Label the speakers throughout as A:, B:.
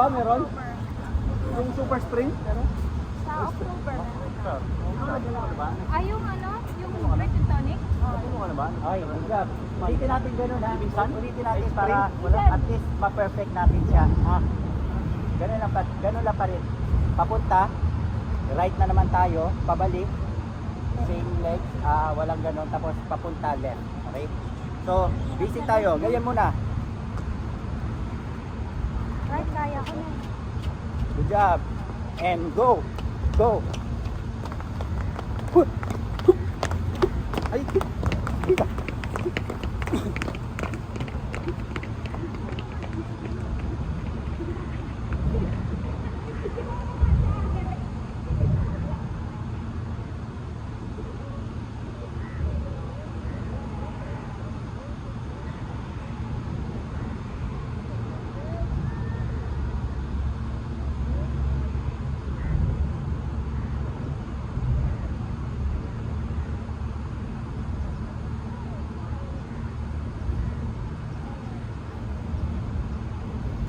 A: ba meron? Yung super spring? Meron?
B: Sa October.
C: Ay, yung ano? Yung Grit and Tonic?
D: Ay, Jab. Ulitin natin gano'n ha. Ulitin natin para at least ma-perfect natin siya. Ha? Ganun lang pa rin. Papunta, right na naman tayo, pabalik, same leg, walang ganun, tapos papunta left. Okay? So, busy tayo. Ganyan muna.
B: Right, kaya ko na.
D: Good job. And go. Go. Ay.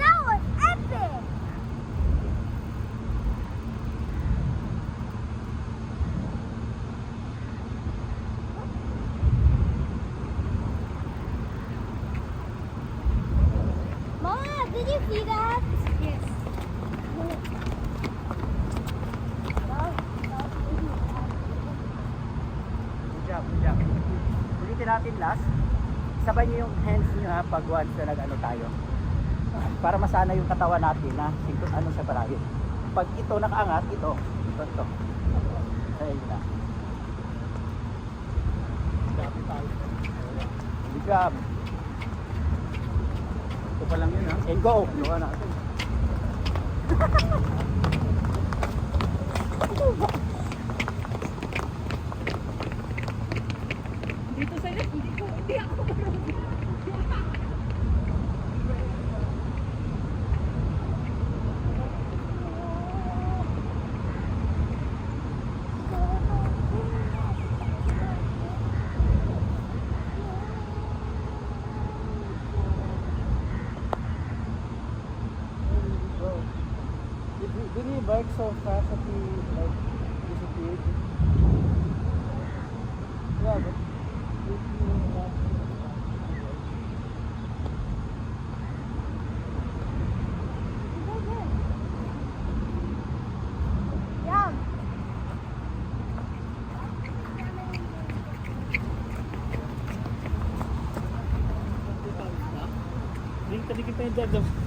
B: That was epic! Mama, did you see that? Yes.
D: Good job, good job. Ulitin natin last. Sabay niyo yung hands niyo ha pag once na nag-ano tayo. Para masana yung katawan natin na ano sa palagi. Pag ito nakaangat, ito. Sa inyo na. Good job.
A: Ito pa lang yun ha.
D: And go.
A: Gawa natin.
C: Dito sa left, hindi ako marunong.
A: Did he bike so fast that he like disappeared? Yeah, but
B: Yum.
A: hindi ka dikit na yung dad.